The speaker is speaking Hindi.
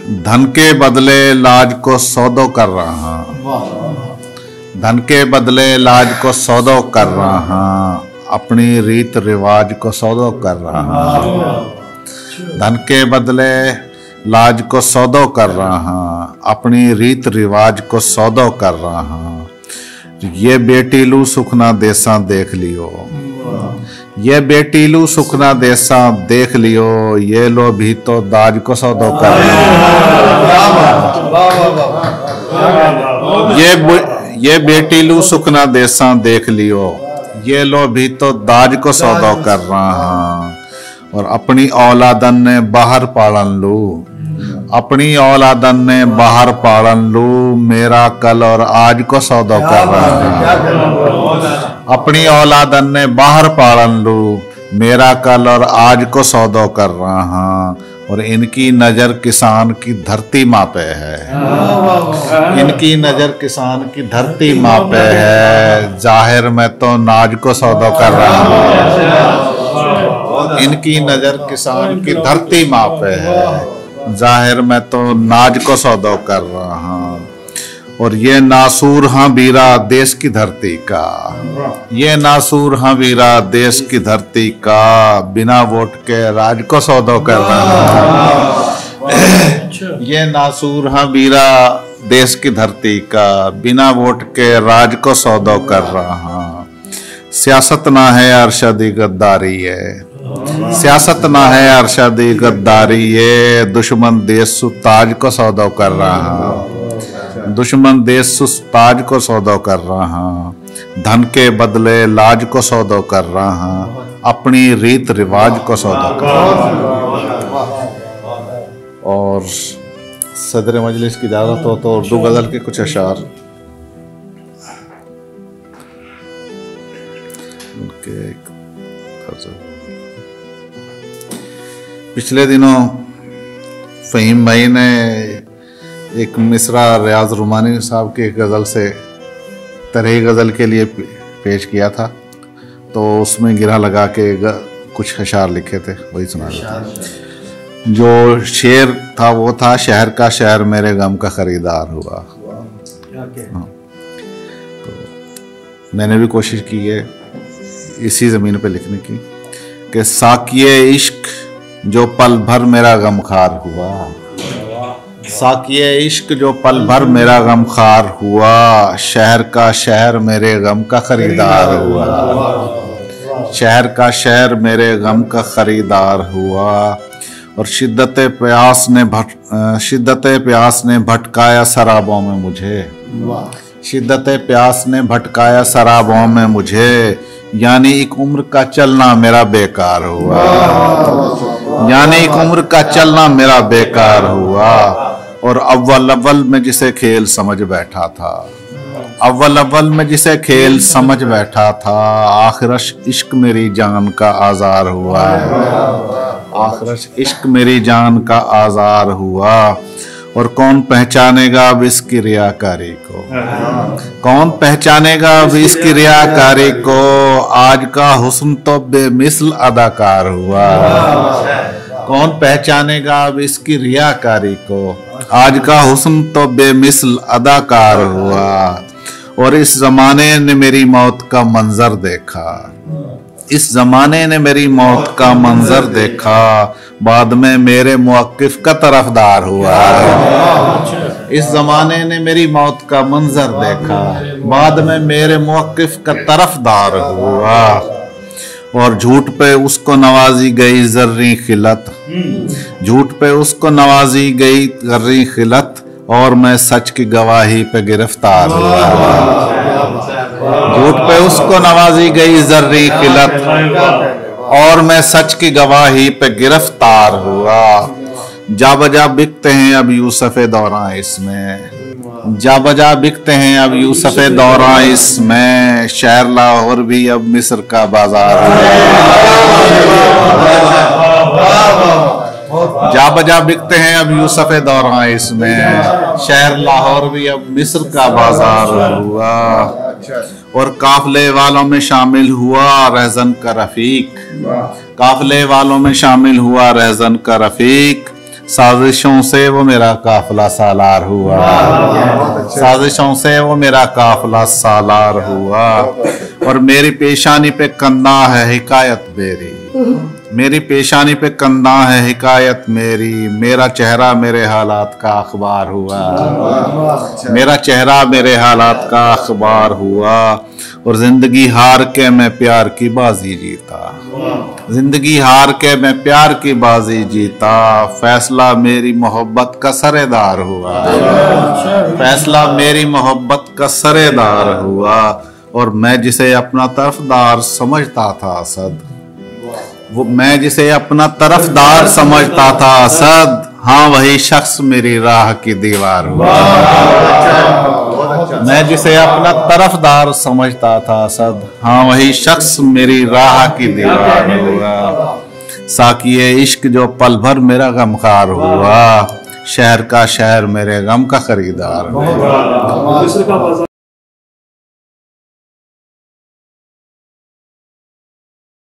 धन के बदले लाज को सौदो कर रहा, धन के बदले लाज को सौदो कर रहा, अपनी रीत रिवाज को सौदो कर रहा। धन के बदले लाज को सौदो कर रहा, अपनी रीत रिवाज को सौदो कर रहा। ये बेटीलू सुखना देसा देख लियो, ये बेटीलू सुखना देसा देख लियो, ये लो भी तो दाज को सौदो कर रहा। ये बेटीलू सुखना देसा देख लियो, ये लो भी तो दाज को सौदो कर रहा। और अपनी औलादन ने बाहर पालन लू, अपनी औलादन ने बाहर पालन लू, मेरा कल और आज को सौदो कर रहा। अपनी औलादन ने बाहर पालन लू, मेरा कल और आज को सौदो कर रहा। और इनकी नजर किसान की धरती माँ पे है, इनकी नजर किसान की धरती माँ पे है, जाहिर में तो नाज को सौदो कर रहा हूँ। इनकी नजर किसान की धरती माँ पे है, जाहिर में तो नाज को सौदो कर रहा। और ये नासूर हाँ वीरा देश की धरती का, ये नासूर हाँ वीरा देश की धरती का, बिना वोट के राज को सौदो कर रहा। ये नासूर हाँ वीरा देश की धरती का, बिना वोट के राज को सौदो कर रहा। सियासत ना है अरशदी गद्दारी है, सियासत ना है अरशदी गद्दारी, ये दुश्मन देश ताज को सौदो कर रहा, दुश्मन देश ताज को सौदो कर रहा। धन के बदले लाज को सौदो कर रहा, अपनी रीत रिवाज को सौदो कर रहा। और सदर मजलिस की इजाजत हो तो उर्दू गजल के कुछ अशार पिछले दिनों फ़हीम भाई ने एक मिसरा रियाज रुमानी साहब की एक गज़ल से तरह गज़ल के लिए पेश किया था, तो उसमें गिरा लगा के कुछ अशार लिखे थे, वही सुना रहा था। जो शेर था वो था, शहर का शहर मेरे गम का खरीदार हुआ। हाँ, तो मैंने भी कोशिश की है इसी ज़मीन पे लिखने की कि साकिये इश्क जो पल भर मेरा गमखार हुआ, साकिये इश्क जो पल भर मेरा गमखार हुआ, शहर का शहर मेरे गम का खरीदार हुआ, शहर का शहर मेरे गम का खरीदार हुआ। और शिद्दत प्यास ने भटकाया शराबों में मुझे, शिद्दत प्यास ने भटकाया शराबों में मुझे, यानी एक उम्र का चलना मेरा बेकार हुआ, यानी एक उम्र का चलना मेरा बेकार हुआ। और अव्वल अव्वल में जिसे खेल समझ बैठा था, अव्वल अव्वल में जिसे खेल समझ बैठा था, आखिरश इश्क मेरी जान का आज़ार हुआ, आखिरश इश्क मेरी जान का आज़ार हुआ। और कौन पहचानेगा अब इसकी रियाकारी को, कौन पहचानेगा अब इसकी रियाकारी को, आज का हुस्न तो बेमिसल अदाकार हुआ, कौन पहचानेगा अब इसकी रियाकारी को, आज का हुस्न तो बेमिसल अदाकार हुआ। और इस जमाने ने मेरी मौत का मंजर देखा, इस जमाने ने मेरी मौत का मंजर देखा, बाद में मेरे मुवक्किफ का तरफदार हुआ। इस जमाने ने मेरी मौत का मंजर देखा, बाद में मेरे मुवक्किफ का तरफदार हुआ। और झूठ पे उसको नवाजी गई जर्री खिलत, झूठ पे उसको नवाजी गई जर्री खिलत, और मैं सच की गवाही पे गिरफ्तार हुआ। झूठ पे उसको नवाजी गई जर्री खिलत, और मैं सच की गवाही पे गिरफ्तार हुआ। जा बजा बिकते हैं अब यूसुफ़े दौरां इसमें, जा बजा बिकते हैं अब यूसुफ़े दौरां इसमें, शहर लाहौर भी अब मिस्र का बाजार हुआ। जा बजा बिकते हैं अब यूसुफ़े दौरां इसमें, शहर लाहौर भी अब मिस्र का बाजार हुआ। और काफले वालों में शामिल हुआ रहज़न का रफीक, काफले वालों में शामिल हुआ रहज़न का रफीक, साजिशों से वो मेरा काफिला सालार हुआ, साजिशों से वो मेरा काफिला सालार हुआ। और मेरी पेशानी पे कंधा है हिकायत मेरी, मेरी पेशानी पे कंधा है हिकायत मेरी। मेरा चेहरा मेरे हालात का अखबार हुआ, मेरा चेहरा मेरे हालात का अखबार हुआ। और जिंदगी हार के मैं प्यार की बाजी जीता, जिंदगी हार के मैं प्यार की बाजी जीता। फैसला मेरी मोहब्बत का सरेदार हुआ, फैसला मेरी मोहब्बत का सरेदार हुआ। और मैं जिसे अपना तरफदार समझता था असद, वो मैं जिसे अपना तरफदार समझता था असद, हाँ वही शख्स मेरी राह की दीवार हुआ। मैं जिसे अपना तरफदार समझता था असद, हाँ वही शख्स मेरी राह की दीवार हुआ। साकिए इश्क जो पल भर मेरा गमखार हुआ, शहर का शहर मेरे गम का खरीदार हुआ।